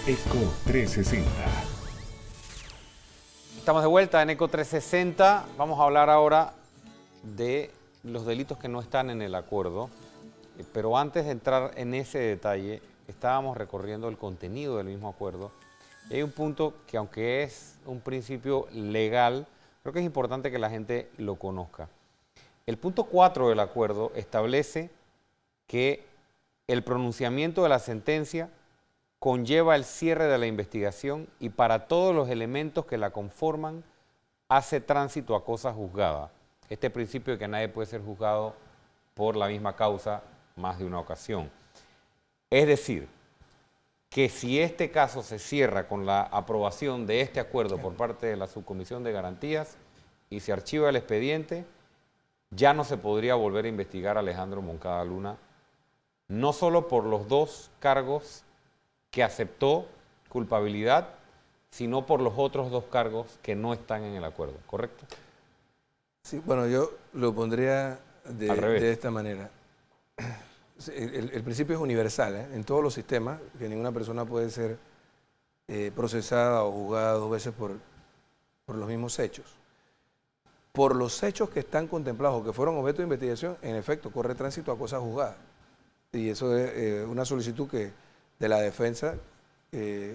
Eco 360. Estamos de vuelta en Eco 360. Vamos a hablar ahora de los delitos que no están en el acuerdo. Pero antes de entrar en ese detalle, estábamos recorriendo el contenido del mismo acuerdo. Y hay un punto que, aunque es un principio legal, creo que es importante que la gente lo conozca. El punto 4 del acuerdo establece que el pronunciamiento de la sentencia conlleva el cierre de la investigación y para todos los elementos que la conforman hace tránsito a cosa juzgada. Este principio de que nadie puede ser juzgado por la misma causa más de una ocasión. Es decir, que si este caso se cierra con la aprobación de este acuerdo por parte de la Subcomisión de Garantías y se archiva el expediente, ya no se podría volver a investigar a Alejandro Moncada Luna, no solo por los dos cargos que aceptó culpabilidad, sino por los otros dos cargos que no están en el acuerdo, ¿correcto? Sí, bueno, yo lo pondría de esta manera. El principio es universal, ¿eh? En todos los sistemas, que ninguna persona puede ser procesada o juzgada dos veces por los mismos hechos. Por los hechos que están contemplados o que fueron objeto de investigación, en efecto, corre tránsito a cosa juzgada. Y eso es una solicitud de la defensa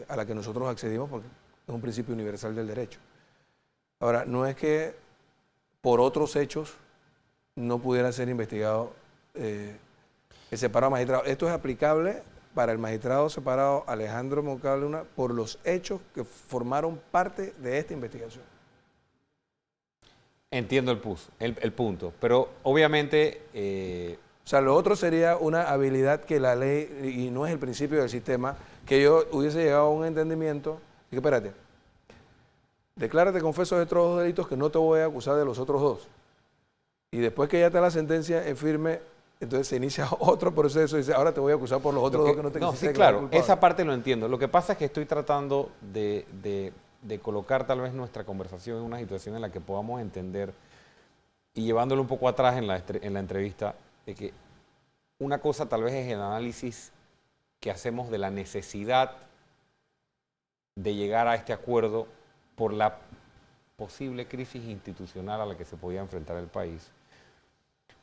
a la que nosotros accedimos porque es un principio universal del derecho. Ahora, no es que por otros hechos no pudiera ser investigado el separado magistrado. Esto es aplicable para el magistrado separado Alejandro Moncada Luna por los hechos que formaron parte de esta investigación. Entiendo el punto, pero obviamente... O sea, lo otro sería una habilidad que la ley, y no es el principio del sistema, que yo hubiese llegado a un entendimiento, y que espérate, declárate confeso de otros dos delitos que no te voy a acusar de los otros dos. Y después que ya está la sentencia en firme, entonces se inicia otro proceso y dice, ahora te voy a acusar por los otros dos que no te quisiste declarar culpable. Claro, esa parte lo entiendo. Lo que pasa es que estoy tratando de colocar tal vez nuestra conversación en una situación en la que podamos entender, y llevándolo un poco atrás en la entrevista, de que una cosa tal vez es el análisis que hacemos de la necesidad de llegar a este acuerdo por la posible crisis institucional a la que se podía enfrentar el país.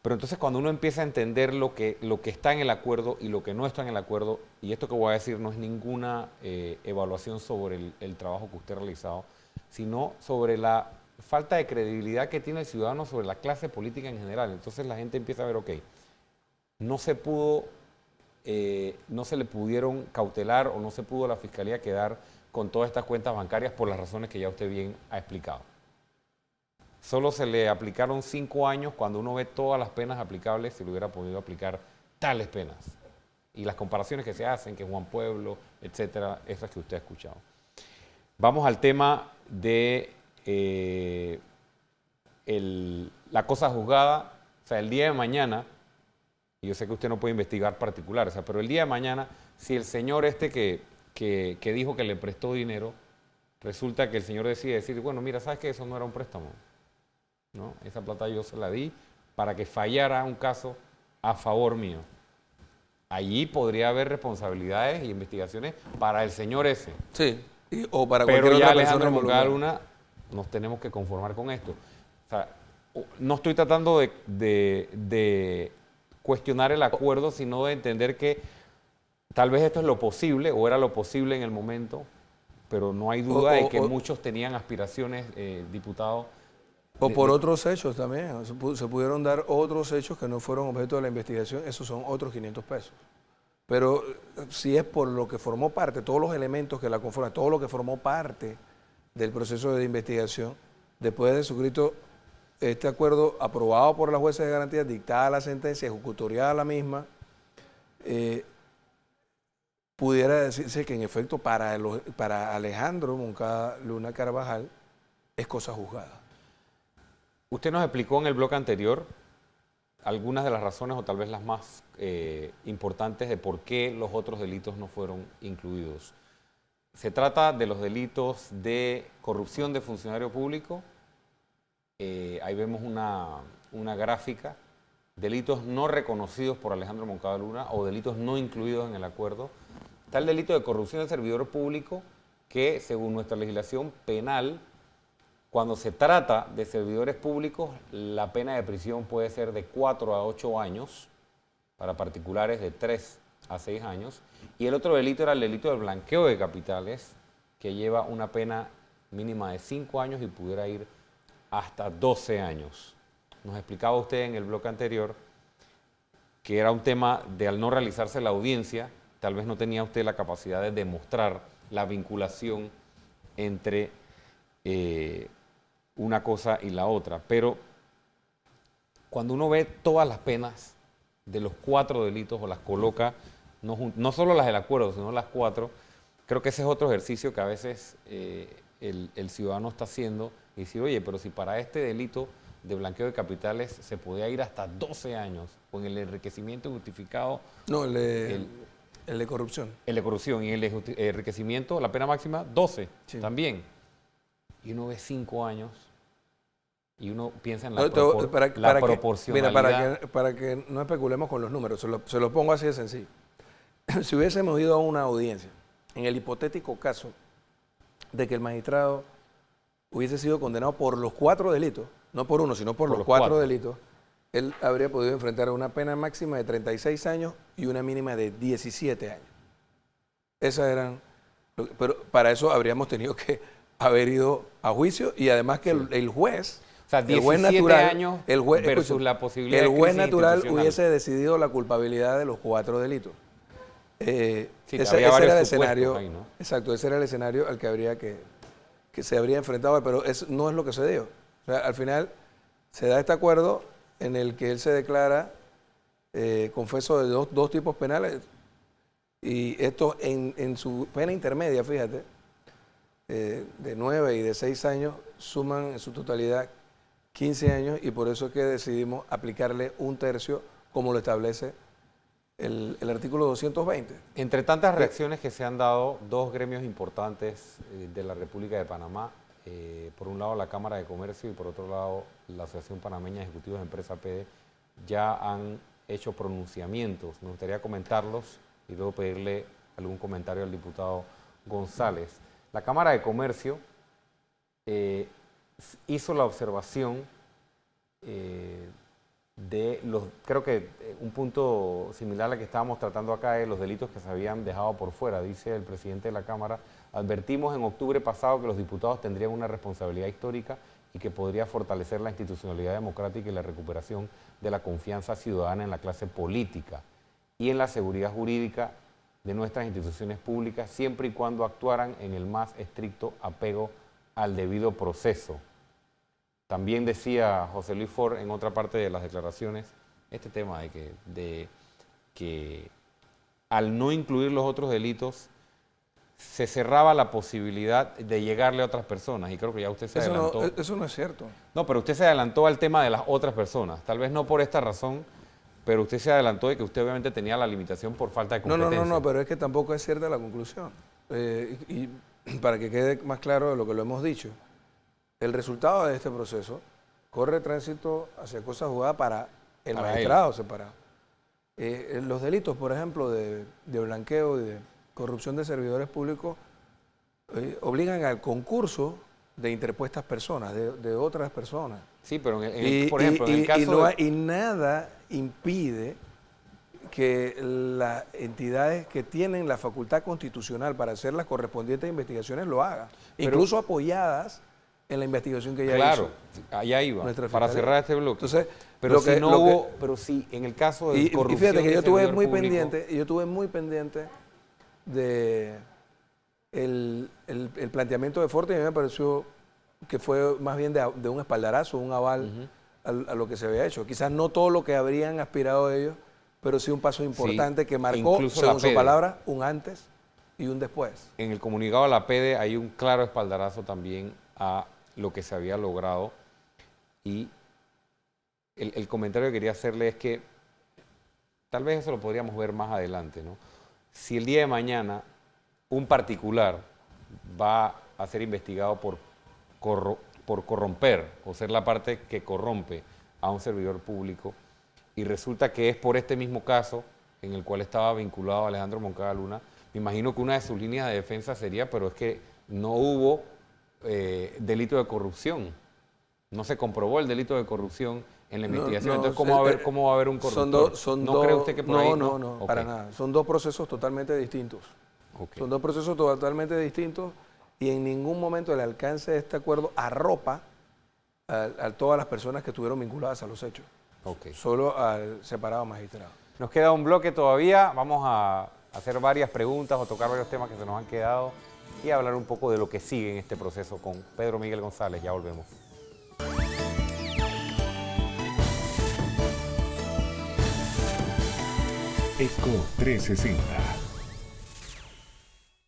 Pero entonces cuando uno empieza a entender lo que está en el acuerdo y lo que no está en el acuerdo, y esto que voy a decir no es ninguna evaluación sobre el trabajo que usted ha realizado, sino sobre la falta de credibilidad que tiene el ciudadano sobre la clase política en general. Entonces la gente empieza a ver, ok, no se le pudieron cautelar o no se pudo la Fiscalía quedar con todas estas cuentas bancarias por las razones que ya usted bien ha explicado. Solo se le aplicaron 5 años cuando uno ve todas las penas aplicables, se le hubiera podido aplicar tales penas. Y las comparaciones que se hacen, que Juan Pueblo, etcétera, esas que usted ha escuchado. Vamos al tema de la cosa juzgada. O sea, el día de mañana, y yo sé que usted no puede investigar particulares, o sea, pero el día de mañana, si el señor que dijo que le prestó dinero, resulta que el señor decide decir, bueno, mira, ¿sabes qué? Eso no era un préstamo, ¿no? Esa plata yo se la di para que fallara un caso a favor mío. Allí podría haber responsabilidades y investigaciones para el señor ese. Sí, o para pero cualquier ya otra Alejandro persona Moncada Luna nos tenemos que conformar con esto. O sea, no estoy tratando de cuestionar el acuerdo, sino de entender que tal vez esto es lo posible o era lo posible en el momento, pero no hay duda de que muchos tenían aspiraciones, diputados. O por otros hechos también. Se pudieron dar otros hechos que no fueron objeto de la investigación, esos son otros 500 pesos. Pero si es por lo que formó parte, todos los elementos que la conforman, todo lo que formó parte del proceso de investigación, después de suscrito este acuerdo aprobado por la jueza de garantía, dictada la sentencia, ejecutoriada la misma, pudiera decirse que en efecto para Alejandro Moncada Luna Carvajal es cosa juzgada. Usted nos explicó en el bloque anterior algunas de las razones o tal vez las más importantes de por qué los otros delitos no fueron incluidos. Se trata de los delitos de corrupción de funcionario público. Ahí vemos una gráfica. Delitos no reconocidos por Alejandro Moncada Luna o delitos no incluidos en el acuerdo. está el delito de corrupción del servidor público, que según nuestra legislación penal, cuando se trata de servidores públicos, la pena de prisión puede ser de 4 a 8 años, para particulares de 3 a 6 años, y el otro delito era el delito del blanqueo de capitales, que lleva una pena mínima de 5 años y pudiera ir hasta 12 años. Nos explicaba usted en el bloque anterior que era un tema de al no realizarse la audiencia, tal vez no tenía usted la capacidad de demostrar la vinculación entre una cosa y la otra. Pero cuando uno ve todas las penas de los 4 delitos o las coloca, no solo las del acuerdo, sino las 4, creo que ese es otro ejercicio que a veces el ciudadano está haciendo y decir, oye, pero si para este delito de blanqueo de capitales se podía ir hasta 12 años con el enriquecimiento justificado. No, el de corrupción. El de corrupción y el de enriquecimiento, la pena máxima, 12 también. Y uno ve 5 años y uno piensa en la proporcionalidad. Para que no especulemos con los números, se lo pongo así de sencillo. Si hubiésemos ido a una audiencia, en el hipotético caso de que el magistrado hubiese sido condenado por los 4 delitos, no por uno, sino por los 4 delitos, él habría podido enfrentar una pena máxima de 36 años y una mínima de 17 años. Esas eran... Pero para eso habríamos tenido que haber ido a juicio y además que el juez... O sea, 17 años versus la posibilidad de que el juez natural hubiese decidido la culpabilidad de los 4 delitos. Ese era el escenario, ahí, ¿no? Exacto, ese era el escenario al que habría que se habría enfrentado, pero no es lo que se dio. O sea, al final se da este acuerdo en el que él se declara confeso de dos tipos penales y esto en su pena intermedia, fíjate, de 9 y de 6 años suman en su totalidad 15 años y por eso es que decidimos aplicarle 1/3 como lo establece el artículo 220. Entre tantas reacciones que se han dado, 2 gremios importantes de la República de Panamá, por un lado la Cámara de Comercio y por otro lado la Asociación Panameña de Ejecutivos de Empresa PD, ya han hecho pronunciamientos. Me gustaría comentarlos y luego pedirle algún comentario al diputado González. La Cámara de Comercio hizo la observación de los, creo que un punto similar al que estábamos tratando acá es los delitos que se habían dejado por fuera. Dice el presidente de la Cámara, advertimos en octubre pasado que los diputados tendrían una responsabilidad histórica y que podría fortalecer la institucionalidad democrática y la recuperación de la confianza ciudadana en la clase política y en la seguridad jurídica de nuestras instituciones públicas, siempre y cuando actuaran en el más estricto apego al debido proceso. También decía José Luis Ford en otra parte de las declaraciones este tema de que al no incluir los otros delitos se cerraba la posibilidad de llegarle a otras personas y creo que ya usted se adelantó. Eso no es cierto. No, pero usted se adelantó al tema de las otras personas, tal vez no por esta razón, pero usted se adelantó de que usted obviamente tenía la limitación por falta de competencia. No, pero es que tampoco es cierta la conclusión. Y para que quede más claro de lo que lo hemos dicho, el resultado de este proceso corre tránsito hacia cosas jugadas para el magistrado separado. Los delitos, por ejemplo, de blanqueo y de corrupción de servidores públicos obligan al concurso de interpuestas personas, de otras personas. Sí, pero por ejemplo, en el caso y nada impide que las entidades que tienen la facultad constitucional para hacer las correspondientes investigaciones lo hagan, incluso apoyadas en la investigación que ya hizo. Claro, allá iba, para cerrar este bloque. Entonces, pero si en el caso de corrupción y fíjate que yo estuve muy público, pendiente de el planteamiento de Forte y a mí me pareció que fue más bien de un espaldarazo, un aval a lo que se había hecho. Quizás no todo lo que habrían aspirado ellos, pero sí un paso importante que marcó, según su palabra, un antes y un después. En el comunicado de la PEDE hay un claro espaldarazo también a lo que se había logrado y el comentario que quería hacerle es que tal vez eso lo podríamos ver más adelante, ¿no? Si el día de mañana un particular va a ser investigado por corromper o ser la parte que corrompe a un servidor público y resulta que es por este mismo caso en el cual estaba vinculado Alejandro Moncada Luna, Me imagino que una de sus líneas de defensa sería, pero es que no hubo delito de corrupción. No se comprobó el delito de corrupción en la investigación. Entonces, ¿cómo va a haber un corruptor? ¿No cree usted que por ahí no? No, para nada. Son dos procesos totalmente distintos. Okay. Son dos procesos totalmente distintos y en ningún momento el alcance de este acuerdo arropa a todas las personas que estuvieron vinculadas a los hechos. Okay. Solo al separado magistrado. Nos queda un bloque todavía. Vamos a hacer varias preguntas o tocar varios temas que se nos han quedado y hablar un poco de lo que sigue en este proceso con Pedro Miguel González. Ya volvemos. ECO 360.